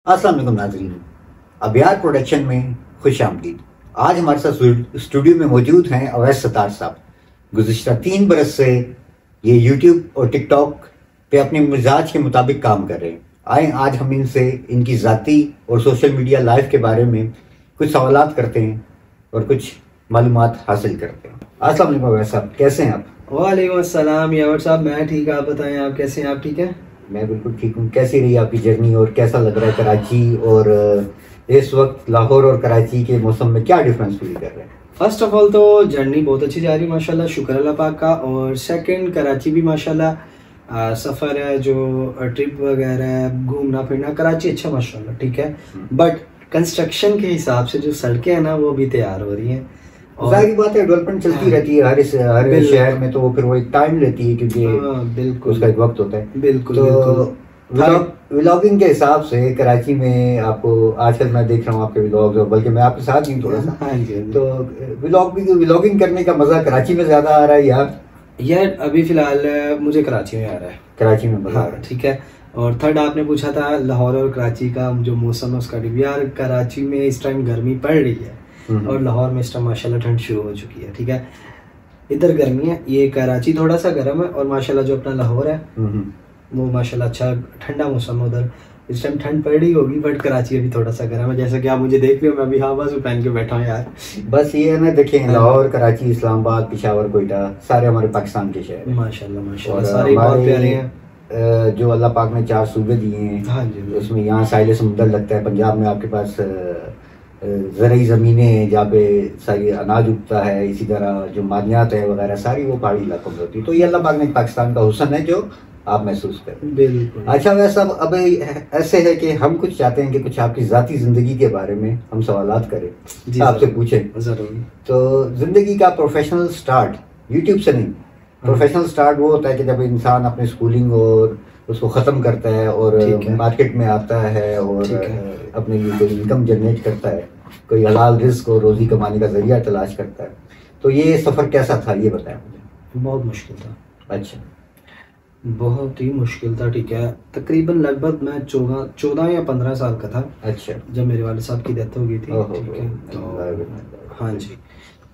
अस्सलाम वालेकुम नाज़रीन, अबियार प्रोडक्शन में खुश आमदीद। आज हमारे साथ स्टूडियो में मौजूद हैं अवैस सत्तार साहब। गुज़िश्ता 3 बरस से ये यूट्यूब और टिकटॉक पे अपने मिजाज के मुताबिक काम कर रहे हैं। आए आज हम इनसे इनकी ज़ाती और सोशल मीडिया लाइफ के बारे में कुछ सवालात करते हैं और कुछ मालूमात हासिल करते हैं। अस्सलाम वालेकुम अवैस साहब, कैसे हैं आप? वालेकुम अस्सलाम यावर साहब, मैं ठीक, आप बताएं, आप कैसे हैं? आप ठीक हैं? मैं बिल्कुल ठीक हूँ। कैसी रही आपकी जर्नी और कैसा लग रहा है कराची और इस वक्त लाहौर और कराची के मौसम में क्या डिफरेंस फील कर रहे हैं? फर्स्ट ऑफ ऑल तो जर्नी बहुत अच्छी जा रही है माशाल्लाह, शुक्र अल्लाह पाक का। और सेकंड, कराची भी माशाल्लाह सफ़र है, जो ट्रिप वगैरह है, घूमना फिरना, कराची अच्छा माशाल्लाह ठीक है। बट कंस्ट्रक्शन के हिसाब से जो सड़कें हैं ना, वो भी तैयार हो रही हैं। जाहिर बात है, डेवलपमेंट चलती रहती है हर शहर में, तो फिर वो एक टाइम लेती है क्योंकि बिल्कुल उसका एक वक्त होता है। बिल्कुल तो व्लॉगिंग के हिसाब से कराची में आपको आजकल मैं देख रहा हूँ आपके व्लॉग्स, और बल्कि मैं आपके साथ ही थोड़ा सा तो व्लॉगिंग करने का मजा कराची में ज्यादा आ रहा है यार अभी फिलहाल मुझे कराची में आ रहा है। कराची में मजा आ रहा है, ठीक है। और थर्ड, आपने पूछा था लाहौर और कराची का जो मौसम है उसका। यार कराची में इस टाइम गर्मी पड़ रही है और लाहौर में इस टाइम माशाल्लाह ठंड शुरू हो चुकी है, ठीक है। इधर गर्मी है, ये कराची थोड़ा सा गर्म है, और माशाल्लाह जो अपना लाहौर है वो माशाल्लाह अच्छा ठंडा मौसम है। उधर इस टाइम ठंड पड़ रही होगी, बट कराची अभी थोड़ा सा गर्म है। जैसा कि आप मुझे देख रहे हो, मैं अभी हावाज पहन के बैठा हूँ यार। बस ये है ना, देखें लाहौर, कराची, इस्लामाबाद, पेशावर, कोयटा, सारे हमारे पाकिस्तान के शहर माशाल्लाह माशाल्लाह, सारे बहुत प्यारे हैं। जो अल्लाह पाक ने 4 सूबे दिए हैं, हाँ जी, उसमें यहाँ साहिल समुंदर लगता है। पंजाब में आपके पास ज़रई ज़मीनें हैं जहाँ पे सारी अनाज उगता है, इसी तरह जो मादनियात है वगैरह सारी वो पहाड़ी इलाकों में होती है। तो ये अल्लाह पाक ने पाकिस्तान का हुस्न है जो आप महसूस करें। बिल्कुल। अच्छा, वैसा अब ऐसे है कि हम कुछ चाहते हैं कि कुछ आपकी ज़ाती ज़िंदगी के बारे में हम सवालात करें, आपसे पूछें। ज़रूर। तो ज़िंदगी का प्रोफेशनल स्टार्ट यूट्यूब से नहीं, प्रोफेशनल स्टार्ट वो होता है कि जब इंसान अपने स्कूलिंग और उसको ख़त्म करता है और मार्केट में आता है और अपने लिए कोई इनकम जनरेट करता है, कोई हलाल रिस्क और रोज़ी कमाने का ज़रिया तलाश करता है। तो ये सफ़र कैसा था, ये बताएं मुझे। बहुत मुश्किल था। अच्छा, बहुत ही मुश्किल था, ठीक है। तकरीबन लगभग मैं 14 या 15 साल का था। अच्छा, जब मेरे वाले साहब की डेथ हो गई थी, ठीक है। तो हाँ जी,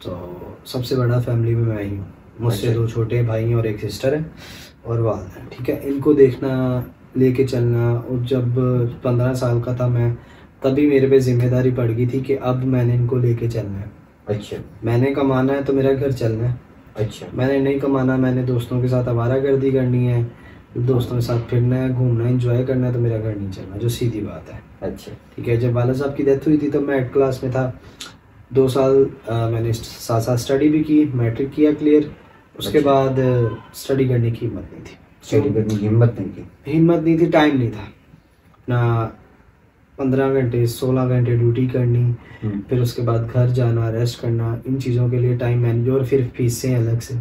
तो सबसे बड़ा फैमिली में मैं ही हूँ। मुझसे 2 छोटे भाई और एक सिस्टर है और वाल है, ठीक है। इनको देखना, लेके चलना। और जब 15 साल का था मैं, तभी मेरे पे जिम्मेदारी पड़ गई थी कि अब मैंने इनको लेके चलना है। अच्छा, मैंने कमाना है तो मेरा घर चलना है। अच्छा, मैंने नहीं कमाना, मैंने दोस्तों के साथ आवारागर्दी करनी है, दोस्तों के साथ फिरना है, घूमना, एंजॉय करना है, तो मेरा घर नहीं चलना, जो सीधी बात है। अच्छा, ठीक है। जब वाला साहब की डेथ हुई थी तो मैं 8 क्लास में था। 2 साल मैंने साथ साथ स्टडी भी की, मैट्रिक किया क्लियर। उसके बाद स्टडी करने की हिम्मत नहीं थी। स्टडी करने की हिम्मत नहीं थी, टाइम नहीं था ना। 15 घंटे 16 घंटे ड्यूटी करनी, फिर उसके बाद घर जाना, रेस्ट करना, इन चीज़ों के लिए टाइम मैनेज, और फिर फीसें अलग से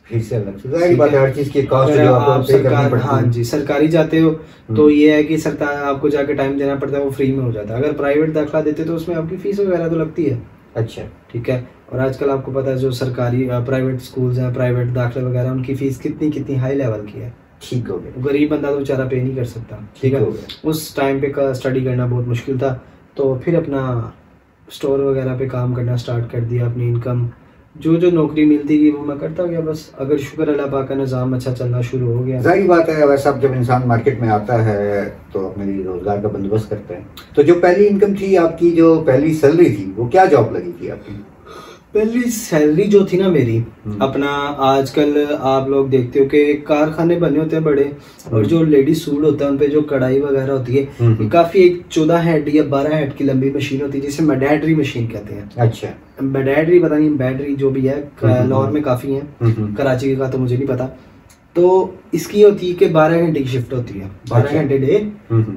जाहिर बात है, हर चीज़ की कॉस्ट जो आपको पे करनी पड़ती है। हाँ जी, सरकारी जाते हो तो ये है कि सरकार आपको जाके टाइम देना पड़ता है, वो फ्री में हो जाता है। अगर प्राइवेट दाखिला देते तो उसमें आपकी फीस वगैरह तो लगती है। अच्छा, ठीक है। और आजकल आपको पता है जो सरकारी प्राइवेट स्कूल्स हैं, प्राइवेट दाखिले वगैरह, उनकी फीस कितनी हाई लेवल की है। ठीक हो गया। गरीब बंदा तो बेचारा पे नहीं कर सकता, ठीक है। उस टाइम पे का स्टडी करना बहुत मुश्किल था। तो फिर अपना स्टोर वगैरह पे काम करना स्टार्ट कर दिया। अपनी इनकम जो नौकरी मिलती गई वो मैं करता गया बस। अगर शुक्र अल्लाह पाक का निज़ाम अच्छा चलना शुरू हो गया। जाहिर बात है, वैसे अब जब इंसान मार्केट में आता है तो अपने लिए रोजगार का बंदोबस्त करते हैं। तो जो पहली इनकम थी आपकी, जो पहली सैलरी थी, वो क्या जॉब लगी थी आपकी? पहली सैलरी जो थी ना मेरी, अपना आजकल आप लोग देखते हो कि कारखाने बने होते हैं बड़े, और जो लेडीज सूट होता है उन पे जो कढ़ाई वगैरह होती है, ये काफी एक 14 हेड या 12 हेड की लंबी मशीन होती है, जिसे मेडेड्री मशीन कहते हैं। अच्छा, मेडेड्री पता नहीं, बैटरी जो भी है, लाहौर में काफी है, कराची का तो मुझे नहीं पता। तो इसकी होती है कि 12 घंटे की शिफ्ट होती है, 12 घंटे डे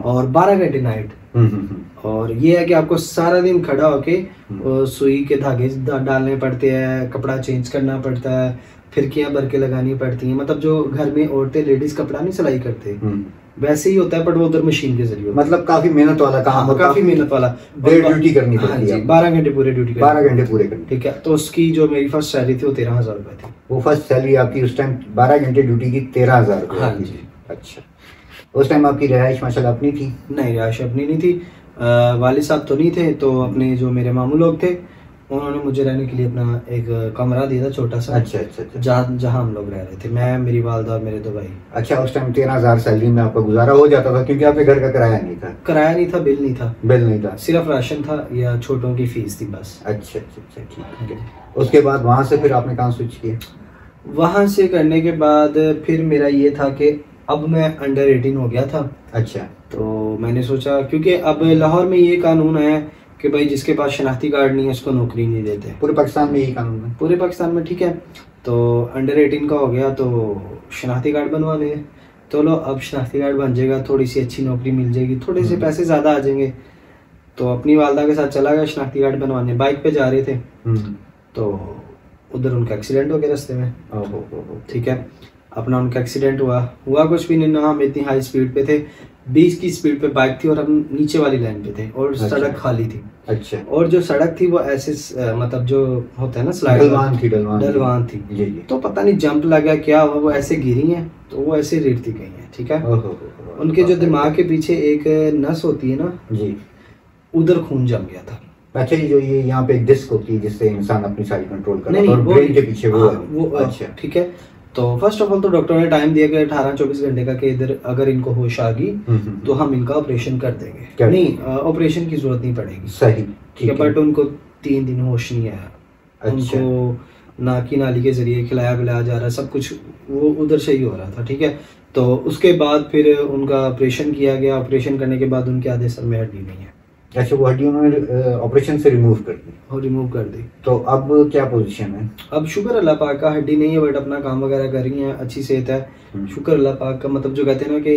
और 12 घंटे नाइट। और ये है कि आपको सारा दिन खड़ा होके सुई के धागे डालने पड़ते हैं, कपड़ा चेंज करना पड़ता है, फिरकियां भर के लगानी पड़ती हैं। मतलब जो घर में औरतें लेडीज कपड़ा नहीं सिलाई करते, वैसे ही होता है, बट वो उधर मशीन के जरिए। मतलब काफी मेहनत वाला काम, काफी मेहनत वाला, ड्यूटी करनी पड़ती है। 12 घंटे पूरे ड्यूटी, 12 घंटे पूरे करनी, ठीक है। तो उसकी जो मेरी फर्स्ट सैलरी थी वो 13,000 रुपए थी। वो फर्स्ट सैलरी आपकी उस टाइम 12 घंटे ड्यूटी की 13,000 रुपए? हाँ जी। अच्छा, उस टाइम आपकी रिहाइश माशाल्लाह अपनी थी? नहीं, रिहाइश अपनी नहीं थी। वालिद साहब तो नहीं थे, तो अपने जो मेरे मामू लोग थे उन्होंने मुझे रहने के लिए अपना एक कमरा दिया था छोटा सा। अच्छा अच्छा अच्छा। जहाँ हम लोग रह रहे थे, मैं, मेरी वालदा और मेरे 2 भाई। अच्छा, उस टाइम 13,000 सैलरी में आपका गुजारा हो जाता था, क्योंकि आपके घर का किराया नहीं था? किराया नहीं था, बिल नहीं था। बिल नहीं था, सिर्फ राशन था या छोटों की फीस थी बस। अच्छा अच्छा अच्छा, ठीक है। उसके बाद वहाँ से फिर आपने कहाँ स्विच किया? वहाँ से करने के बाद फिर मेरा ये था कि अब मैं अंडर 18 हो गया था। अच्छा। तो मैंने सोचा, क्योंकि अब लाहौर में ये कानून है कि भाई जिसके पास शनाख्ती कार्ड नहीं है उसको नौकरी नहीं देते। पूरे पाकिस्तान में यही कानून है? पूरे पाकिस्तान में, ठीक है। तो अंडर 18 का हो गया तो शनाख्ती कार्ड बनवा ले। तो लो, अब शनाख्ती कार्ड बन जाएगा, थोड़ी सी अच्छी नौकरी मिल जाएगी, थोड़े से पैसे ज़्यादा आ जाएंगे। तो अपनी वालदा के साथ चला गया शनाख्ती कार्ड बनवाने। बाइक पे जा रहे थे तो उधर उनका एक्सीडेंट हो गया रास्ते में। ठीक है, अपना उनका एक्सीडेंट हुआ कुछ भी नहीं ना, हम इतनी हाई स्पीड पे थे, 20 की स्पीड पे बाइक थी और हम नीचे वाली लाइन पे थे और अच्छा। सड़क खाली थी। अच्छा। और जो सड़क थी वो ऐसे मतलब जो होता है ना स्लाइड, ढलवान थी। जी। तो पता नहीं जंप लग गया क्या हुआ, वो ऐसे गिरी हैं तो वो ऐसे रेटती गई हैं। ठीक है, उनके जो दिमाग के पीछे एक नस होती है ना जी, उधर खून जम गया था। अच्छा, ये जो ये यहाँ पे एक डिस्क होती है जिससे इंसान अपनी सारी कंट्रोल करता है और ब्रेन के पीछे वो अच्छा, ठीक है। तो फर्स्ट ऑफ ऑल तो डॉक्टर ने टाइम दिया कि 18-24 घंटे का, कि इधर अगर इनको होश आ गई तो हम इनका ऑपरेशन कर देंगे। नहीं, ऑपरेशन की जरूरत नहीं पड़ेगी। सही, ठीक है। बट उनको 3 दिन होश नहीं आया। अच्छा। उनको नाकी नाली के जरिए खिलाया पिलाया जा रहा, सब कुछ वो उधर से ही हो रहा था। ठीक है, तो उसके बाद फिर उनका ऑपरेशन किया गया। ऑपरेशन करने के बाद उनके आधे सर में हड्डी नहीं है। अच्छा, वो हड्डी उन्होंने ऑपरेशन से रिमूव कर दी? और रिमूव कर दी। तो अब क्या पोजीशन है? अब शुक्र अल्लाह पाक का, हड्डी नहीं है बट अपना काम वगैरह कर रही हैं, अच्छी सेहत है। शुक्र अल्लाह पाक का। मतलब जो कहते हैं ना कि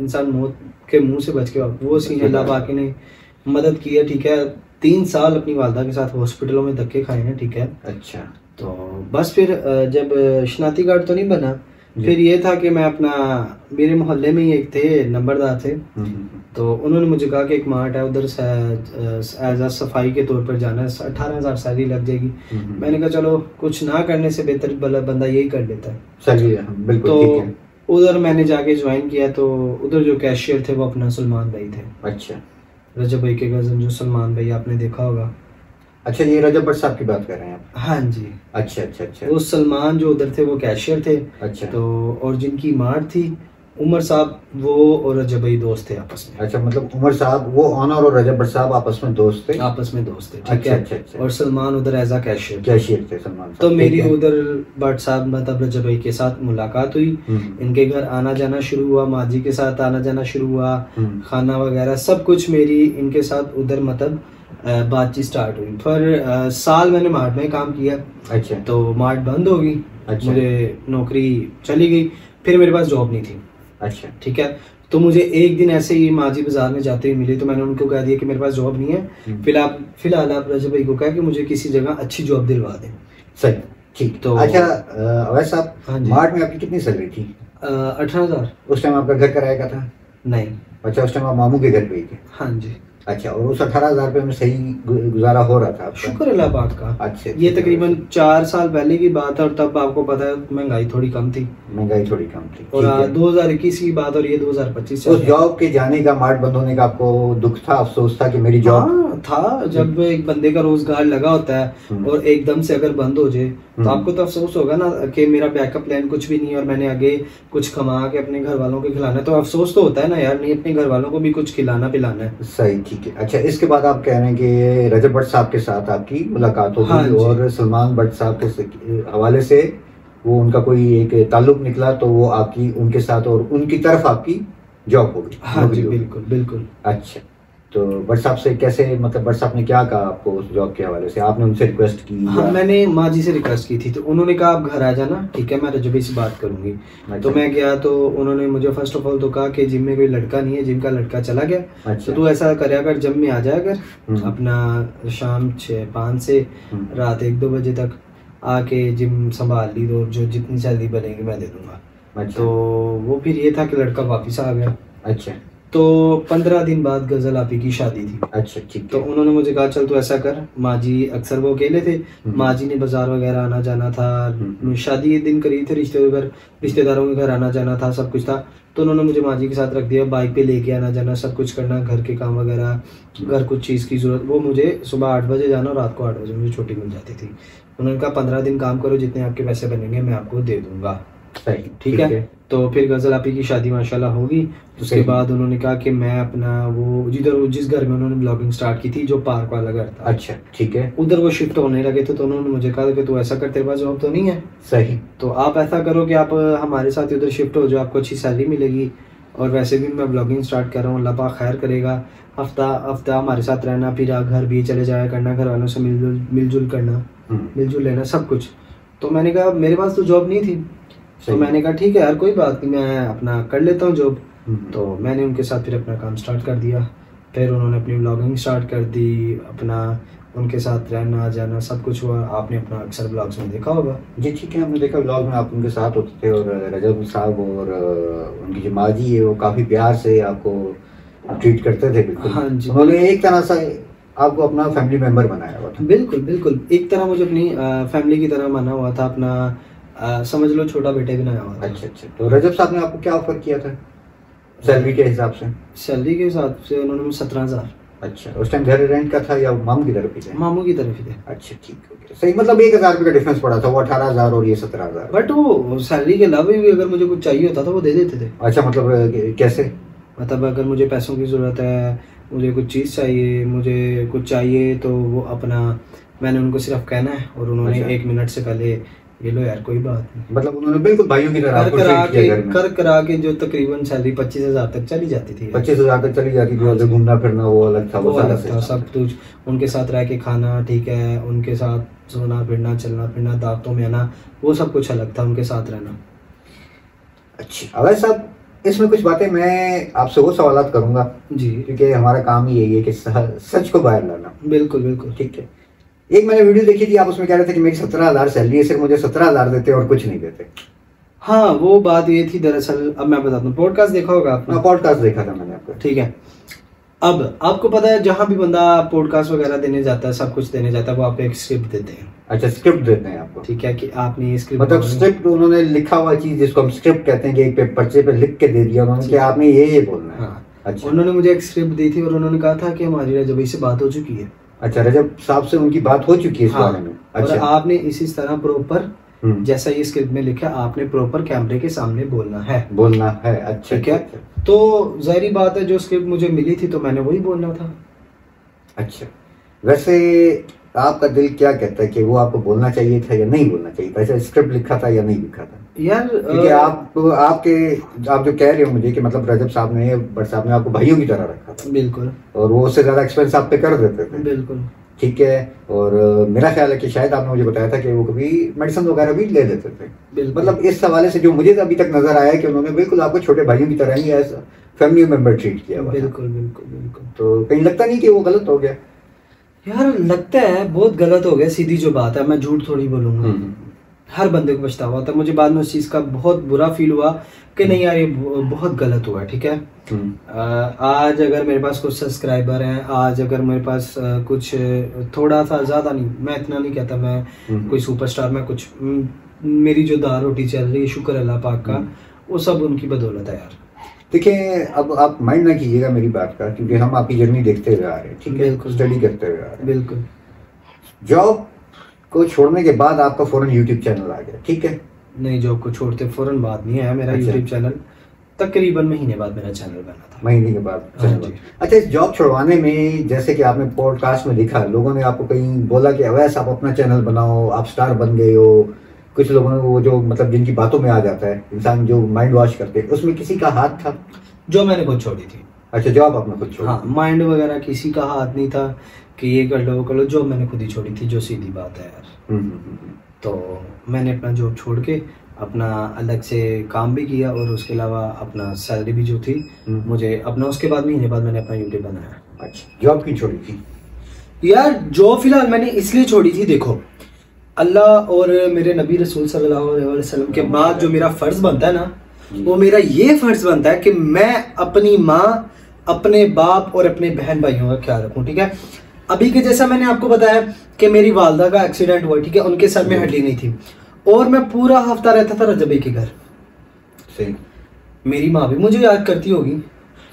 इंसान मौत के मुंह से बच के, वो सीन अल्लाह पाक ने मदद की है। ठीक है, 3 साल अपनी वालदा के साथ हॉस्पिटलों में धक्के खाए हैं। ठीक है। अच्छा। तो बस फिर जब शनाख्ती कार्ड तो नहीं बना, फिर ये था कि मैं अपना, मेरे मोहल्ले में ही एक थे नंबरदार थे, तो उन्होंने मुझे कहा कि एक मार्ट है उधर से एज आ सफाई के तौर पर जाना है, 18,000 सैलरी लग जाएगी। मैंने कहा चलो, कुछ ना करने से बेहतर बंदा यही कर लेता है। सही है, बिल्कुल ठीक है। तो उधर मैंने जाके ज्वाइन किया। तो उधर जो कैशियर थे वो अपना सलमान भाई थे। अच्छा। रजब भाई के कजन जो सलमान भाई, आपने देखा होगा। अच्छा, ये रजब भट्ट साहब की बात कर रहे हैं आप? हाँ जी। अच्छा अच्छा अच्छा। वो सलमान जो उधर थे वो कैशियर थे। अच्छा। तो और जिनकी मार्ट थी, उमर साहब, वो और रजब भाई दोस्त थे आपस में। अच्छा, मतलब उमर साहब, वो ऑनर और रजब भट्ट साहब आपस में दोस्त थे? आपस में दोस्त थे। ठीक है। अच्छा अच्छा। और सलमान उधर एज आ कैशियर थे सलमान। तो मेरी उधर भट्ट साहब मतलब रजब भाई के साथ मुलाकात हुई। इनके घर आना जाना शुरू हुआ, माजी के साथ आना जाना शुरू हुआ, खाना वगैरह सब कुछ मेरी इनके साथ उधर मतलब बातचीत स्टार्ट हुई। पर साल मैंने मार्ट में काम किया। अच्छा। तो मार्ट बंद हो गई। अच्छा। मुझे नौकरी चली गई, फिर मेरे पास जॉब नहीं थी। अच्छा। ठीक है। तो मुझे एक दिन ऐसे ही माजी बाजार में जाते हुए मिली, तो मैंने उनको कह दिया कि मेरे पास जॉब नहीं है, फिलहाल आप रजब भाई को कहा कि मुझे किसी जगह अच्छी जॉब दिलवा दें। सही, ठीक। तो अच्छा अवैस साहब, मार्ट में आपकी कितनी सैलरी थी? 18,000। उस टाइम आपका घर किराए का था? नहीं। अच्छा, उस टाइम आप मामू के घर पे थे? हाँ जी। अच्छा, और उस 18,000 रुपये में सही गुजारा हो रहा था? शुक्र अल्लाह पाक का। अच्छा। ये तकरीबन 4 साल पहले की बात है और तब आपको पता है महंगाई थोड़ी कम थी। और 2021 की बात और ये 2025। उस जॉब के जाने का, मार्ट बंद होने का आपको दुख था, अफसोस था कि मेरी जॉब? था। जब एक बंदे का रोजगार लगा होता है और एकदम से अगर बंद हो जाए तो आपको तो अफसोस होगा ना कि मेरा बैकअप प्लान कुछ भी नहीं है और मैंने आगे कुछ कमा के अपने घर वालों को खिलाना है। तो अफसोस तो होता है ना यार, नहीं अपने घर वालों को भी कुछ खिलाना पिलाना है। सही, ठीक है। अच्छा, इसके बाद आप कह रहे हैं कि रजब भट्ट साहब के साथ आपकी मुलाकात हो गई और सलमान भट्ट साहब के हवाले से वो उनका कोई एक ताल्लुक निकला, तो वो आपकी उनके साथ और उनकी तरफ आपकी जॉब हो गई? हाँ जी, बिल्कुल बिल्कुल। अच्छा, तो भट्ट साहब से कैसे, मतलब भट्ट साहब ने क्या कहा आपको उस जॉब के हवाले से? आपने उनसे रिक्वेस्ट की? हाँ, मैंने माजी से रिक्वेस्ट की थी, तो उन्होंने कहा आप घर आ जाना, ठीक है, मैं रजब भाई से बात करूंगी। अच्छा। तो मैं गया तो उन्होंने मुझे फर्स्ट ऑफ ऑल तो कहा कि जिम में कोई लड़का नहीं है, जिम का लड़का चला गया। अच्छा। तो तू ऐसा करया कर, जिम में आ जाया कर अपना शाम 6-5 से रात 1-2 बजे तक आके जिम संभाल ली, तो जो जितनी सैलरी बनेगी मैं दे दूंगा। अच्छा। तो वो फिर ये था कि लड़का वापिस आ गया। अच्छा। तो 15 दिन बाद गजल आपी की शादी थी। अच्छा ठीक है। तो उन्होंने मुझे कहा चल तू ऐसा कर, माँ जी अक्सर वो अकेले थे, माँ जी ने बाजार वगैरह आना जाना था, शादी के दिन करीब थे, रिश्तेदारों के घर आना जाना था, सब कुछ था। तो उन्होंने मुझे माँ जी के साथ रख दिया, बाइक पे लेके आना जाना, सब कुछ करना, घर के काम वगैरह, घर कुछ चीज़ की ज़रूरत, वो मुझे सुबह 8 बजे जाना और रात को 8 बजे मुझे छुट्टी मिल जाती थी। उन्होंने कहा 15 दिन काम करो, जितने आपके पैसे बनेंगे मैं आपको दे दूंगा। ठीक है। तो फिर गजल आपी की शादी माशाल्लाह होगी। उसके बाद उन्होंने कहा कि मैं अपना वो जिस घर में उन्होंने ब्लॉगिंग स्टार्ट की थी, जो पार्क वाला घर था, अच्छा ठीक है, उधर वो शिफ्ट होने लगे थे। तो उन्होंने मुझे कहा कि तू ऐसा कर, तेरे पास जॉब तो नहीं है, सही, तो आप ऐसा करो कि आप हमारे साथ उधर शिफ्ट हो जाओ, आपको अच्छी सैलरी मिलेगी, और वैसे भी मैं ब्लॉगिंग स्टार्ट कर रहा हूँ, अल्लाह पाक खैर करेगा, हफ्ता हमारे साथ रहना, फिर घर भी चले जाया करना, घर वालों से मिलजुल करना, मिलजुल लेना, सब कुछ। तो मैंने कहा मेरे पास तो जॉब नहीं थी, तो मैंने कहा ठीक है यार कोई बात नहीं, मैं अपना कर लेता हूँ जॉब। तो मैंने उनके साथ फिर अपना काम स्टार्ट कर दिया। फिर उन्होंने अपनी ब्लॉगिंग स्टार्ट कर दी, अपना उनके साथ रहना जाना सब कुछ हुआ। आपने अपना अक्सर ब्लॉग्स में देखा होगा। जी ठीक है, हमने देखा ब्लॉग में आप उनके साथ होते थे, और रजब साहब और उनकी जो माँ जी है वो काफ़ी प्यार से आपको ट्रीट करते थे। बिल्कुल, हाँ जी, उन्होंने एक तरह से आपको अपना फैमिली मेम्बर बनाया हुआ था। बिल्कुल बिल्कुल, एक तरह मुझे अपनी फैमिली की तरह माना हुआ था, अपना समझ लो छोटा बेटे भी बनाया हुआ था। अच्छा, तो रजब साहब ने आपको क्या ऑफर किया था सैलरी के हिसाब से? सैलरी के हिसाब से उन्होंने मुझे 17,000। अच्छा, उस टाइम घर रेंट का था या मामू की तरफ ही थे? मामू की तरफ ही थे। अच्छा ठीक है, सही, मतलब 1,000 रुपये का डिफरेंस पड़ा था, वो 18,000 और ये 17,000। बट वो सैलरी के अलावा भी अगर मुझे कुछ चाहिए होता था वो दे देते थे। अच्छा, मतलब कैसे? मतलब अगर मुझे पैसों की ज़रूरत है, मुझे कुछ चीज़ चाहिए, मुझे कुछ चाहिए, तो वो अपना मैंने उनको सिर्फ कहना है और उन्होंने 1 मिनट से पहले ये लो यार कोई बात नहीं, मतलब उन्होंने बिल्कुल भाइयों की तरह आपको ट्रीट किया घर में। करा के जो तकरीबन सैलरी 25,000 तक चली जाती थी। 25,000 तक चली जाती थी, घूमना फिरना वो अलग था, वो अलग था, सब कुछ उनके साथ रह के खाना, ठीक है, उनके साथ सोना फिरना, चलना फिरना, दावतों में आना, वो सब कुछ अलग था, उनके साथ रहना। अच्छा अवैध साहब, इसमें कुछ बातें मैं आपसे वो सवालात करूंगा जी, क्योंकि हमारा काम ही यही है कि सच को बाहर लाना। बिल्कुल बिल्कुल, ठीक है। एक मैंने वीडियो देखी थी, आप उसमें कह रहे थे कि मेरी 17,000 सैलरी है, सिर्फ मुझे 17,000 देते और कुछ नहीं देते। हाँ, वो बात ये थी दरअसल, अब मैं बताता हूँ, पॉडकास्ट देखा होगा आपने? पॉडकास्ट देखा था मैंने आपका। ठीक है, अब आपको पता है जहाँ भी बंदा पॉडकास्ट वगैरह देने जाता है, सब कुछ देने जाता है, वो आपको एक स्क्रिप्ट देते हैं। अच्छा, स्क्रिप्ट देते हैं आपको? ठीक है, कि आपने ये स्क्रिप्ट, मतलब स्क्रिप्ट उन्होंने लिखा हुआ चीज जिसको हम स्क्रिप्ट कहते हैं, कि एक पर्चे पे लिख के दे दिया उन्होंने कि आपने ये बोलना है। हाँ, अच्छा, उन्होंने मुझे एक स्क्रिप्ट दी थी और उन्होंने कहा था कि हमारी रजब से बात हो चुकी है। अच्छा, रजब साहब से उनकी बात हो चुकी है इस बारे में। अच्छा, और आपने इसी तरह प्रॉपर जैसा ये स्क्रिप्ट में लिखा, आपने प्रॉपर कैमरे के सामने बोलना है। अच्छा, ठीक है। तो जाहिर बात है, जो स्क्रिप्ट मुझे मिली थी तो मैंने वही बोलना था। अच्छा, वैसे आपका दिल क्या कहता है कि वो आपको बोलना चाहिए था या नहीं बोलना चाहिए था? ऐसा स्क्रिप्ट लिखा था या नहीं लिखा था यार? क्योंकि आप जो कह रहे हो मुझे कि मतलब रजब साहब ने, बट साहब ने आपको भाइयों की तरह रखा था। बिल्कुल, और वो उससे ज्यादा एक्सपेंस आप पे कर देते थे। बिल्कुल, ठीक है। और मेरा ख्याल है कि शायद आपने मुझे बताया था कि वो कभी मेडिसिन वगैरह भी ले लेते थे। मतलब इस हवाले से जो मुझे अभी तक नजर आया कि उन्होंने बिल्कुल आपको छोटे भाइयों की तरह ही एज फैमिली मेंबर ट्रीट किया। बिल्कुल बिल्कुल बिल्कुल। तो कहीं लगता नहीं कि वो गलत हो गया? यार लगता है बहुत गलत हो गया, सीधी जो बात है, मैं झूठ थोड़ी बोलूंगा। हर बंदे को पछतावा होता है। मुझे बाद में उस चीज का बहुत बुरा फील हुआ कि नहीं यार ये बहुत गलत हुआ। ठीक है, आज अगर मेरे पास कुछ सब्सक्राइबर हैं, आज अगर मेरे पास कुछ थोड़ा सा, ज्यादा नहीं, मैं इतना नहीं कहता मैं कोई सुपरस्टार, मैं कुछ मेरी जो दाल रोटी चल रही है, शुक्र अल्लाह पाक का, वो सब उनकी बदौलत है यार। देखिए, अब आप माइंड ना कीजिएगा मेरी बात का, क्योंकि हम आपकी जर्नी देखते हुए आ रहे हैं। ठीक है, स्टडी करते हुए आ रहे हैं। बिल्कुल। जॉब को छोड़ने के बाद आपका फौरन यूट्यूब चैनल आ गया। ठीक है, नहीं, जॉब को छोड़ते फौरन बात नहीं है मेरा। यूट्यूब चैनल तकरीबन महीने बाद मेरा चैनल बना था। महीने के बाद चैनल। अच्छा, इस जॉब छुड़वाने में, जैसे कि आपने पॉडकास्ट में देखा, लोगों ने आपको कहीं बोला कि अवैस आप अपना चैनल बनाओ, आप स्टार बन गए हो। कुछ लोगों ने वो जो मतलब जिनकी बातों में आ जाता है इंसान, जो माइंड वॉश करते हैं, उसमें किसी का हाथ था? जो मैंने खुद छोड़ी थी। अच्छा, जॉब आपने खुद छोड़ी? हाँ, माइंड वगैरह किसी का हाथ नहीं था कि ये कर लो वो कर लो, जॉब मैंने खुद ही छोड़ी थी, जो सीधी बात है यार। तो मैंने अपना जॉब छोड़ के अपना अलग से काम भी किया, और उसके अलावा अपना सैलरी भी जो थी मुझे अपना, उसके बाद महीने बाद मैंने अपना यूट्यूब बनाया। अच्छा, जॉब क्यों छोड़ी थी? यार जॉब फिलहाल मैंने इसलिए छोड़ी थी, देखो अल्लाह और मेरे नबी रसूल सल्लल्लाहु अलैहि वसल्लम के बाद जो मेरा फर्ज बनता है ना, वो मेरा ये फर्ज बनता है कि मैं अपनी माँ अपने बाप और अपने बहन भाइयों का ख्याल रखूं, ठीक है। अभी के जैसा मैंने आपको बताया कि मेरी वालदा का एक्सीडेंट हुआ, ठीक है, उनके सर में हड्डी नहीं थी और मैं पूरा हफ्ता रहता था रजब भाई के घर। सही। मेरी माँ भी मुझे याद करती होगी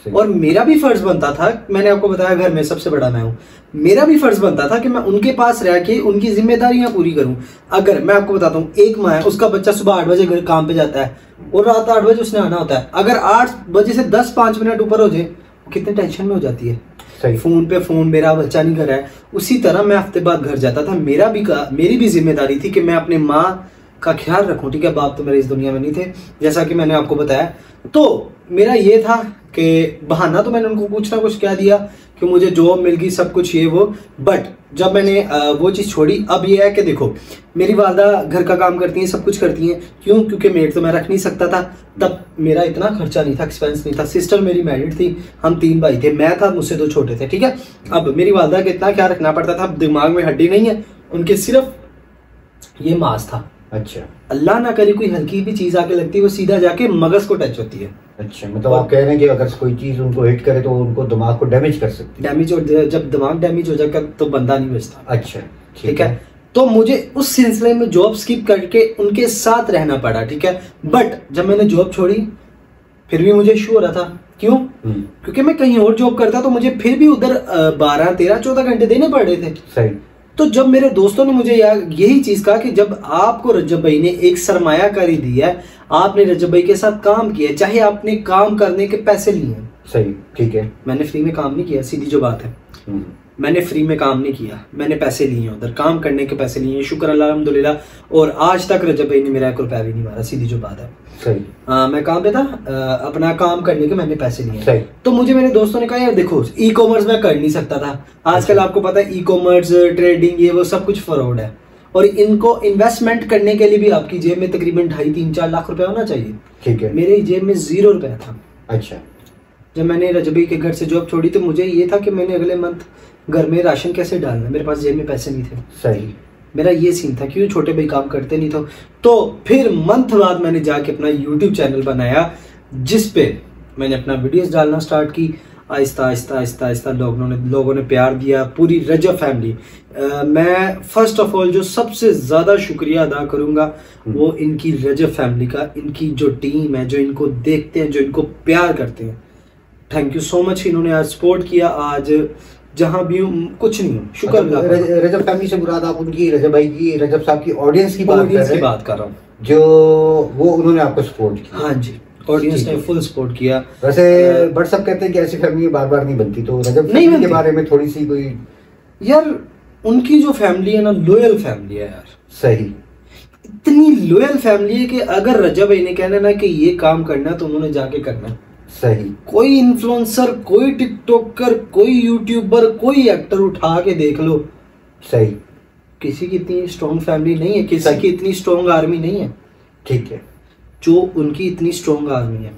और मेरा भी फर्ज बनता था, मैंने आपको बताया घर में सबसे बड़ा मैं हूँ, मेरा भी फर्ज बनता था कि मैं उनके पास रह के उनकी जिम्मेदारियां पूरी करूं। अगर मैं आपको बताता हूँ, एक माँ है, उसका बच्चा सुबह 8 बजे घर काम पे जाता है और रात 8 बजे उसने आना होता है। अगर 8 बजे से 10-5 मिनट ऊपर हो जाए कितने टेंशन में हो जाती है। सही। फोन पे फोन, मेरा बच्चा नहीं घर है। उसी तरह मैं हफ्ते बाद घर जाता था। मेरी भी जिम्मेदारी थी कि मैं अपने माँ का ख्याल रखूं, ठीक है। बाप तो मेरे इस दुनिया में नहीं थे, जैसा कि मैंने आपको बताया। तो मेरा ये था कि बहाना तो मैंने उनको कुछ ना कुछ कह दिया कि मुझे जॉब मिल गई, सब कुछ ये वो। बट जब मैंने वो चीज़ छोड़ी, अब ये है कि देखो मेरी वालदा घर का काम करती हैं, सब कुछ करती हैं। क्यों? क्योंकि मेड तो मैं रख नहीं सकता था, तब मेरा इतना खर्चा नहीं था, एक्सपेंस नहीं था। सिस्टर मेरी मैरिड थी, हम 3 भाई थे, मैं था, मुझसे 2 छोटे थे, ठीक है। अब मेरी वालदा का इतना ख्याल रखना पड़ता था। दिमाग में हड्डी नहीं है उनके, सिर्फ ये मांस था। अच्छा। अल्लाह ना करे कोई हल्की भी चीज आके लगती है, वो सीधा जाके मगज को टच होती है। अच्छा, मतलब आप कह रहे हैं कि अगर कोई चीज उनको हिट करे तो उनको दिमाग को डैमेज कर सकती है। डैमेज हो, जब दिमाग डैमेज हो जाएगा तो बंदा नहीं बचता। अच्छा, ठीक है। तो मुझे उस सिलसिले में जॉब स्किप करके उनके साथ रहना पड़ा, ठीक है। बट जब मैंने जॉब छोड़ी फिर भी मुझे इशू हो रहा था। क्यों? क्योंकि मैं कहीं और जॉब करता तो मुझे फिर भी उधर 12, 13, 14 घंटे देने पड़ रहे थे। सही। तो जब मेरे दोस्तों ने मुझे यही चीज कहा कि जब आपको रजब भाई ने एक सरमायाकारी दी है, आपने रजब भाई के साथ काम किया, चाहे आपने काम करने के पैसे लिए हैं। सही, ठीक है। मैंने फ्री में काम नहीं किया, सीधी जो बात है। मैंने फ्री में काम नहीं किया, मैंने पैसे लिए हैं, उधर काम करने के पैसे लिए हैं, शुक्र अल्लाह अल्हम्दुलिल्लाह। और आज तक रजब भाई ने मेरा 1 रुपया भी नहीं मारा, सीधी जो बात है। सही। मैं काम पे था, अपना काम करने के मैंने पैसे लिए। सही। तो मुझे मेरे दोस्तों ने कहा यार देखो ई कॉमर्स मैं कर नहीं सकता था। आजकल आपको पता है ई कॉमर्स, ट्रेडिंग, ये वो सब कुछ फ्रॉड है और इनको इन्वेस्टमेंट करने के लिए भी आपकी जेब में तकरीबन 2.5, 3, 4 लाख रुपया होना चाहिए। ठीक है। मेरे जेब में 0 रुपया था। अच्छा। जब मैंने रजबी के घर से जॉब छोड़ी तो मुझे ये था कि मैंने अगले मंथ घर में राशन कैसे डालना, मेरे पास जेब में पैसे नहीं थे। सही। मेरा ये सीन था, क्यों छोटे भाई काम करते नहीं तो फिर मंथ बाद मैंने जाके अपना YouTube चैनल बनाया जिस पे मैंने अपना वीडियोस डालना स्टार्ट की। आहिस्ता आहिस्ता आहिस्ता आहिस्ता लोगों ने प्यार दिया, पूरी रजब फैमिली। मैं फर्स्ट ऑफ ऑल जो सबसे ज़्यादा शुक्रिया अदा करूँगा वो इनकी रजब फैमिली का, इनकी जो टीम है, जो इनको देखते हैं, जो इनको प्यार करते हैं। Thank you so much. इन्होंने आज सपोर्ट किया, आज जहां भी हूँ कुछ नहीं हूँ, शुक्र अल्लाह। रजब फैमिली से मुराद आप उनकी, रजब भाई की, रजब साहब की ऑडियंस की बात कर रहा हूँ, जो वो उन्होंने आपको सपोर्ट किया। हाँ जी, ऑडियंस ने फुल सपोर्ट किया। वैसे बट सब कहते हैं कि ऐसी फैमिली बार बार नहीं बनती, तो रजब फैमिली के बारे में थोड़ी सी कोई। यार उनकी जो फैमिली है ना, लॉयल फैमिली है यार। सही। इतनी लॉयल फैमिली है कि अगर रजब भाई ने कहना ना कि ये काम करना तो उन्होंने जाके करना। सही। कोई इन्फ्लुएंसर, कोई टिकटॉकर, कोई यूट्यूबर, कोई एक्टर उठा के देख लो। सही। किसी की इतनी स्ट्रॉन्ग फैमिली नहीं है, किसी की इतनी स्ट्रॉन्ग आर्मी नहीं है। ठीक है। जो उनकी इतनी स्ट्रॉन्ग आर्मी है।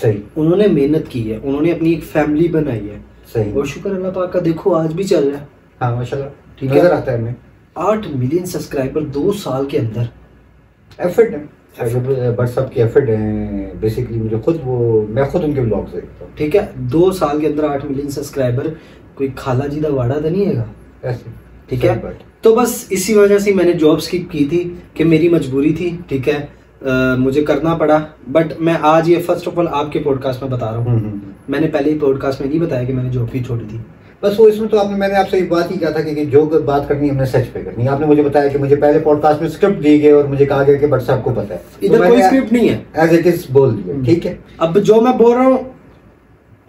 सही। उन्होंने मेहनत की है, उन्होंने अपनी एक फैमिली बनाई है। सही। और शुक्र अल्लाह पाक का, देखो आज भी चल रहा है। हाँ माशाल्लाह, ठीक नजर आता है हमें। 8 मिलियन सब्सक्राइबर 2 साल के अंदर। एफर्ट है, बट सबकी एफर्ट है बेसिकली। मैं खुद उनके व्लॉग्स देखता हूँ। ठीक है, 2 साल के अंदर 8 मिलियन सब्सक्राइबर, कोई खाला जी दा वाड़ा तो नहीं है ऐसे। ठीक है। तो बस इसी वजह से मैंने जॉब स्किप की थी कि मेरी मजबूरी थी, ठीक है। मुझे करना पड़ा। बट मैं आज ये फर्स्ट ऑफ ऑल आपके पॉडकास्ट में बता रहा हूँ। मैंने पहले ही पॉडकास्ट में नहीं बताया कि मैंने जॉब भी छोड़ी थी। बस वो इसमें तो मैंने आपसे एक बात ही कहा था कि जो बात करनी है हमने सच पे करनी है। आपने मुझे बताया कि मुझे पहले पॉडकास्ट में स्क्रिप्ट दी गई और मुझे कहा गया कि बट साहब को पता है, इधर कोई स्क्रिप्ट नहीं है, एज इट इज बोल दिया। ठीक है। अब जो मैं बोल रहा हूँ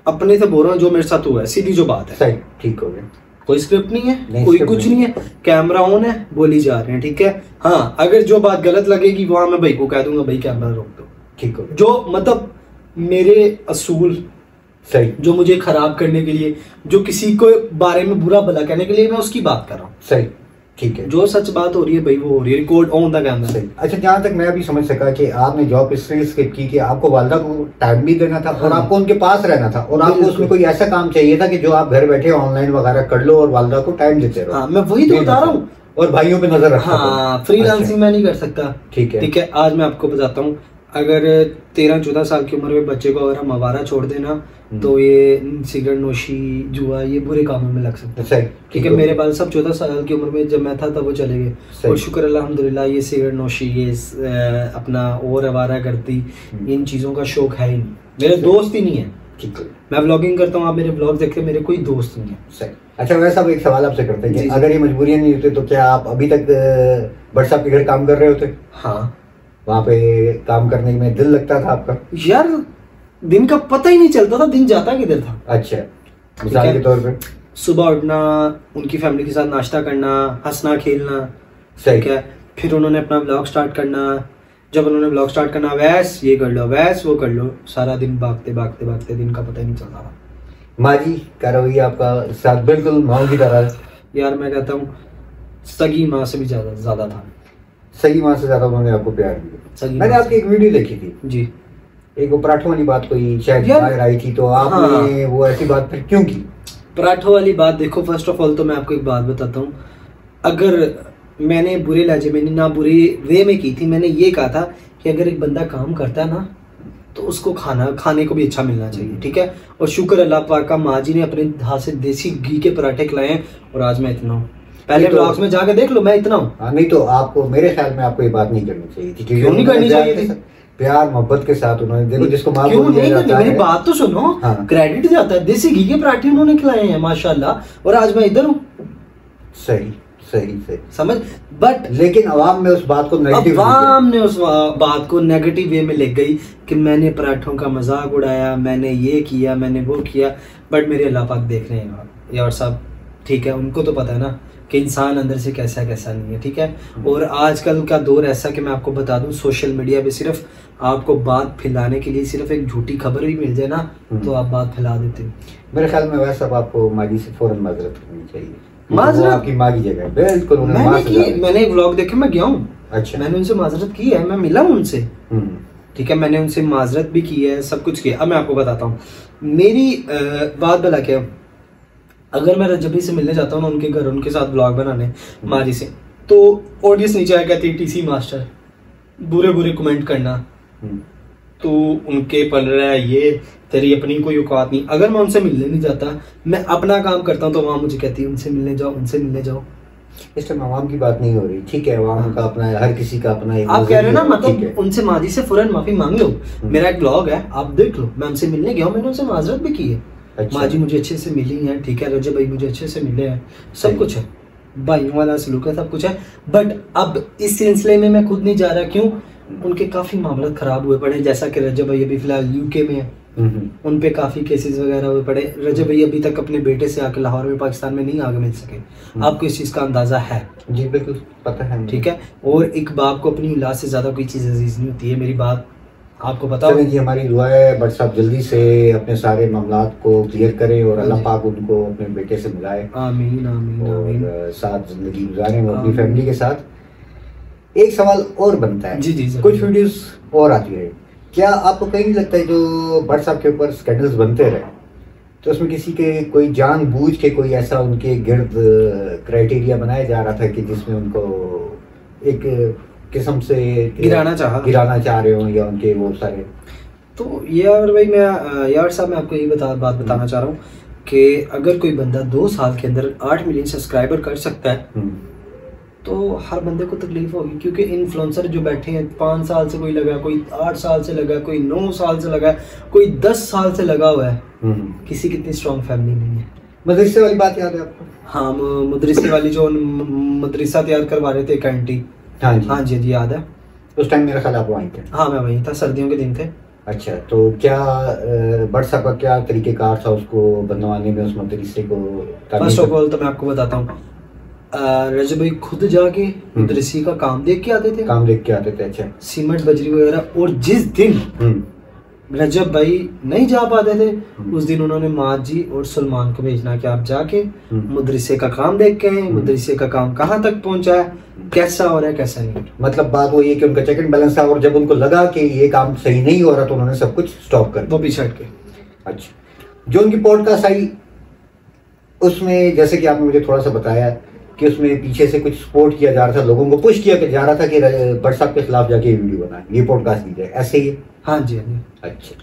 अपने से बोल रहा हूँ, जो मेरे साथ हुआ है, सीधी जो बात है। सही, ठीक हो गया। कोई स्क्रिप्ट नहीं है, कोई कुछ नहीं है, कैमरा ऑन है, बोली जा रहे हैं। ठीक है। हाँ, अगर जो बात गलत लगेगी वहां मैं भाई को कह दूंगा, भाई कैमरा रोक दो। ठीक हो। जो मतलब मेरे असूल, सही, जो मुझे खराब करने के लिए, जो किसी को बारे में बुरा भला कहने के लिए, मैं उसकी बात कर रहा हूँ। सही, ठीक है। जो सच बात हो रही है भाई वो हो रही है, रिकॉर्ड ऑन द कैमरा। सही। अच्छा, जहाँ तक मैं अभी समझ सका कि आपने जॉब इसलिए स्किप की कि आपको वालदा को टाइम भी देना था और आपको उनके पास रहना था और आपको उसमें कोई ऐसा काम चाहिए था कि जो आप घर बैठे ऑनलाइन वगैरह कर लो और वालदा को टाइम देते रहो। हाँ, मैं वही तो बता रहा हूँ। और भाइयों पे नजर रखना। हाँ, फ्रीलांसिंग मैं नहीं कर सकता। ठीक है। ठीक है। आज मैं आपको बताता हूँ, अगर 13-14 साल की उम्र में बच्चे को अगर हम आवारा छोड़ देना तो ये सिगरेट नोशी जुआ ये बुरे कामों में लग सकते हैं। ठीक है, मेरे बाल सब 14 साल की उम्र में जब मैं था तब वो चले गए, और शुक्र अल्हम्दुलिल्लाह ये सिगरेट नोशी ये अपना और आवारा करती इन चीज़ों का शौक है ही नहीं, मेरे दोस्त ही नहीं है। मैं व्लॉगिंग करता हूँ, आप मेरे व्लॉग देखते हैं, मेरे कोई दोस्त नहीं है। सही। अच्छा, वैसा एक सवाल आपसे करते हैं कि अगर ये मजबूरियां नहीं होती तो क्या आप अभी तक भट्ट साहब के घर काम कर रहे होते? हाँ, वहाँ पे काम करने में दिल लगता था आपका? यार दिन का पता ही नहीं चलता था, दिन जाता किधर था। अच्छा, मिसाल के तौर पे सुबह उठना, उनकी फैमिली के साथ नाश्ता करना, हंसना खेलना, ठीक है, फिर उन्होंने अपना ब्लॉग स्टार्ट करना, जब उन्होंने ब्लॉग स्टार्ट करना वैस ये कर लो वैस वो कर लो, सारा दिन भागते भागते भागते दिन का पता ही नहीं चलता था। माँ जी का रवैया आपका साथ बिल्कुल माँ की तरह? यार मैं कहता हूँ सगी माँ से भी ज्यादा था। सगी माँ से ज्यादा उन्होंने आपको प्यार दिया? मैंने आपकी एक वीडियो देखी थी जी, एक वो पराठों वाली बात कोई शायद बाहर आई थी, तो आपने वो ऐसी बात फिर क्यों की? पराठों वाली बात देखो, फर्स्ट ऑफ ऑल तो मैं आपको एक बात बताता हूँ, अगर मैंने बुरे लहजे में ना बुरे वे में की थी, मैंने ये कहा था कि अगर एक बंदा काम करता है ना तो उसको खाने को भी अच्छा मिलना चाहिए। ठीक है, और शुक्र अल्लाह पाक का, माँ जी ने अपने हाथ से देसी घी के पराठे खिलाए हैं और आज मैं इतना हूँ। पहले ब्लॉग्स में जाके देख लो, मैं इतना हूँ। नहीं तो आपको, मेरे ख्याल में आपको ये बात नहीं करनी चाहिए थी। क्यों नहीं करनी चाहिए थी? प्यार मोहब्बत के साथ उन्होंने, देखो जिसको माँ क्यों नहीं करनी, मेरी बात तो सुनो। क्रेडिट जाता है, देसी घी के पराठे उन्होंने खिलाए हैं माशाल्लाह, और आज मैं इधर हूँ। सही सही सही समझ, बट लेकिन अवाम में उस बात को नेगेटिव, अवाम ने उस बात को नेगेटिव वे में ले गई कि मैंने पराठों का मजाक उड़ाया, मैंने ये किया, मैंने वो किया। बट मेरे अल्लाह पाक देख रहे हैं यार साहब, ठीक है, उनको तो पता है ना कि इंसान अंदर से कैसा है कैसा नहीं है। ठीक है, और आजकल का दौर ऐसा कि मैं आपको बता दूं, सोशल मीडिया पे सिर्फ आपको बात फैलाने के लिए सिर्फ एक झूठी खबर भी मिल जाए ना तो आप बात फैला देते हैं। मेरे ख्याल में वैसा आपको माजी से फौरन माजरत करनी चाहिए। माजरत आपकी माँ की जगह बिल्कुल मैंने एक व्लॉग देखे, मैं गया हूँ। अच्छा, मैंने उनसे माजरत की है, मैं मिला हूँ उनसे। ठीक है, मैंने उनसे माजरत भी की है, सब कुछ किया। अब मैं आपको बताता हूँ मेरी बात भला क्या, अगर मैं रजबी से मिलने जाता हूँ ना उनके घर, उनके साथ ब्लॉग बनाने माँ जी से, तो ऑडियंस नीचे आया कहती है टीसी मास्टर, बुरे बुरे कमेंट करना, तो उनके पल रहा है ये, तेरी अपनी कोई औकात नहीं। अगर मैं उनसे मिलने नहीं जाता, मैं अपना काम करता हूँ, तो वहाँ मुझे कहती है उनसे मिलने जाओ, उनसे मिलने जाओ। इस टाइम आवाम की बात नहीं हो रही, ठीक है, आवाम का अपना, हर किसी का अपना एक, आप कह रहे हो ना, मतलब उनसे माजी से फौरन माफी मांग लो। मेरा एक ब्लॉग है, आप देख लो, मैं उनसे मिलने गया हूँ, मैंने उनसे माजरत भी की है। अच्छा। माँ जी मुझे अच्छे से मिली है, ठीक है, रजब भाई मुझे अच्छे से मिले हैं, सब कुछ है, भाइयों वाला सलूक है, सब कुछ है। बट अब इस सिलसिले में मैं खुद नहीं जा रहा, क्यों? उनके काफी मामला खराब हुए पड़े, जैसा कि रजब भाई अभी फिलहाल यूके में है, उन पे काफी केसेस वगैरह हुए पड़े। रजब भाई अभी तक अपने बेटे से आके लाहौर में, पाकिस्तान में नहीं आगे मिल सके। आपको इस चीज का अंदाजा है? जी बिल्कुल पता है। ठीक है, और एक बाप को अपनी औलाद से ज्यादा कोई चीज अजीज नहीं होती है, मेरी बात आपको पता है जी। हमारी दुआ है बट साहब जल्दी से अपने सारे मामलात को क्लियर करें और अल्लाह पाक उनको अपने बेटे से मिलाए। आमीन आमीन आमीन। और साथ जिंदगी गुजारें वो अपनी फैमिली के साथ। एक सवाल और बनता है, जी जी, कुछ वीडियोस और आती है, क्या आपको कहीं नहीं लगता है जो भट्ट साहब के ऊपर स्कैंडल्स बनते रहे तो उसमें किसी के कोई जानबूझ के कोई ऐसा उनके गिर्द क्राइटेरिया बनाया जा रहा था कि जिसमें उनको एक किस्म से गिराना चाह रहे हो, या उनके वो सारे? तो यार भाई मैं यार साहब मैं आपको यही बात बताना चाह रहा हूँ कि अगर कोई बंदा 2 साल के अंदर 8 मिलियन सब्सक्राइबर कर सकता है तो हर बंदे को तकलीफ होगी, क्योंकि इन्फ्लुएंसर जो बैठे हैं 5 साल से कोई लगा, कोई 8 साल से लगा, कोई 9 साल से लगा, कोई 10 साल से लगा हुआ है। किसी की इतनी स्ट्रॉन्ग फैमिली नहीं है। मदरसे वाली बात याद है आपको? हाँ, मदरसे वाली जो मदरसा तैयार करवा रहे थे कैंटी, हाँ जी जी याद है। उस टाइम मेरा ख्याल आप वहीं थे? हाँ मैं वहीं था, सर्दियों के दिन थे। अच्छा, तो क्या भट्ट साहब का क्या तरीकेकार था उसको बनवाने में, उस मदरसे को? फर्स्ट ऑफ ऑल तो मैं आपको बताता हूँ, रजब भाई खुद जाके मदरसे का काम देख के आते थे। अच्छा, सीमेंट बजरी वगैरह। और जिस दिन रजब भाई नहीं जा पाते थे उस दिन उन्होंने माँ जी और सलमान को भेजना कि आप जाके मदरसे का काम देख के आए, मदरसे का काम कहाँ तक पहुँचा है, कैसा हो रहा है कैसा नहीं। मतलब बात वो ये कि उनका चेक एंड बैलेंस था, और जब उनको लगा कि ये काम सही नहीं हो रहा तो उन्होंने सब कुछ स्टॉप कर वो पीछे हट के। अच्छा, जो उनकी पॉडकास्ट आई उसमें जैसे कि आपने मुझे थोड़ा सा बताया कि उसमें पीछे से कुछ सपोर्ट किया जा रहा था, लोगों को पुश किया जा रहा था कि भट्ट साहब के खिलाफ जाके ये वीडियो बनाए, ये पॉडकास्ट की जाए, ऐसे ही? हाँ जी। अच्छा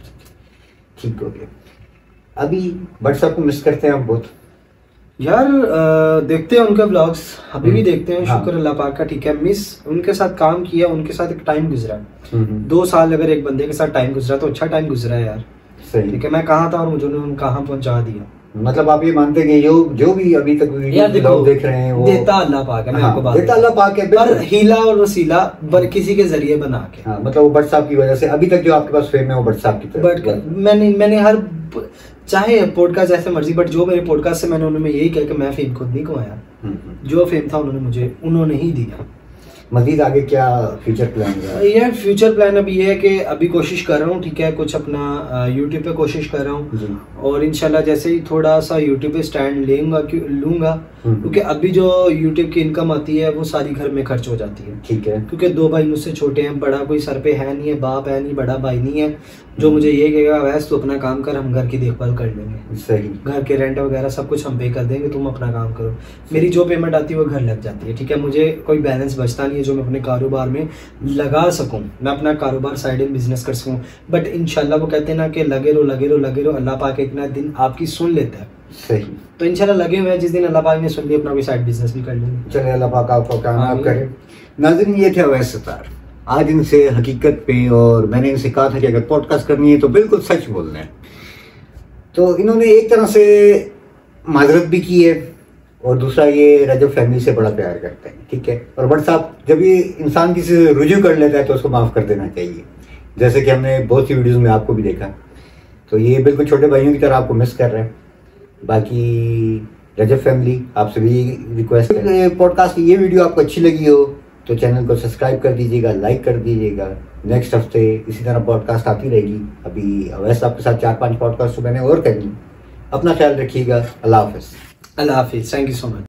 ठीक हो गया। अभी बट साहब को मिस करते हैं हम बहुत यार। देखते हैं उनके व्लॉग्स, अभी भी देखते हैं। शुक्र अल्लाह पाक का, ठीक है। मिस उनके साथ काम किया, उनके साथ एक टाइम गुजरा। 2 साल अगर एक बंदे के साथ टाइम गुजरा तो अच्छा टाइम गुजरा है यार। सही, ठीक है। मैं कहाँ था और मुझे उन्होंने कहाँ पहुंचा दिया। मतलब आप ये मानते हैं कि जो भी अभी तक वीडियो देख रहे हैं वो देता अल्लाह पाक है। मैं आपको बात देता अल्लाह पाक है, पर हीला और वसीला किसी के जरिए बना के। मतलब वो बट साहब की वजह से अभी तक जो आपके पास फेम है वो बट साहब की तरफ। बट मैंने हर चाहे पॉडकास्ट जैसे मर्जी, बट जो मेरे पॉडकास्ट से मैंने उन्होंने यही कहा कि मैं फेम खुद नहीं कमाया, जो फेम था उन्होंने ही दिया। मजीद आगे क्या फ्यूचर प्लान है यार? फ्यूचर प्लान अभी ये है कि अभी कोशिश कर रहा हूँ, ठीक है, कुछ अपना यूट्यूब पे कोशिश कर रहा हूँ, और इंशाल्लाह जैसे ही थोड़ा सा यूट्यूब पे स्टैंड लूंगा क्योंकि अभी जो यूट्यूब की इनकम आती है वो सारी घर में खर्च हो जाती है। ठीक है। क्योंकि 2 भाई मुझसे छोटे हैं, बड़ा कोई सर पे है नहीं है, बाप है नहीं, बड़ा भाई नहीं है जो मुझे ये कहेगा वैसे तो अपना काम कर, हम घर की देखभाल कर लेंगे। सही। घर के रेंट वगैरह सब कुछ हम पे कर देंगे, तुम अपना काम करो। मेरी जो पेमेंट आती है वो घर लग जाती है, ठीक है। मुझे कोई बैलेंस बचता नहीं है जो मैं अपने कारोबार में लगा सकूं, मैं अपना कारोबार साइड में बिजनेस कर सकूं। बट इंशाल्लाह वो कहते हैं ना कि लगे रहो, अल्लाह पाक एक ना दिन आपकी सुन लेता है। सही। तो इंशाल्लाह लगे हुए हैं, जिस दिन अल्लाह पाक ने सुन लिया अपना कोई साइड बिजनेस भी कर लेंगे। चलिए, अल्लाह पाक आपको कामयाब करे। नाज़रीन, ये थे अवैस सत्तार। आज इनसे हकीकत पे, और मैंने इनसे कहा था कि अगर पॉडकास्ट करनी है तो बिल्कुल सच बोलना है, तो इन्होंने एक तरह से माजरत भी की है, और दूसरा ये रजब फैमिली से बड़ा प्यार करते हैं, ठीक है। और बट साहब जब ये इंसान किसी से रुजू कर लेता है तो उसको माफ़ कर देना चाहिए, जैसे कि हमने बहुत सी वीडियोज़ में आपको भी देखा। तो ये बिल्कुल छोटे भाइयों की तरह आपको मिस कर रहे हैं। बाकी रजब फैमिली आपसे भी रिक्वेस्ट है, पॉडकास्ट की ये वीडियो आपको अच्छी लगी हो तो चैनल को सब्सक्राइब कर दीजिएगा, लाइक कर दीजिएगा। नेक्स्ट हफ्ते इसी तरह पॉडकास्ट आती रहेगी। अभी अवैस आपके साथ 4-5 पॉडकास्ट तो मैंने और करनी। अपना ख्याल रखिएगा। अल्लाह हाफिज़। अल्लाह हाफिज़। Thank you so much.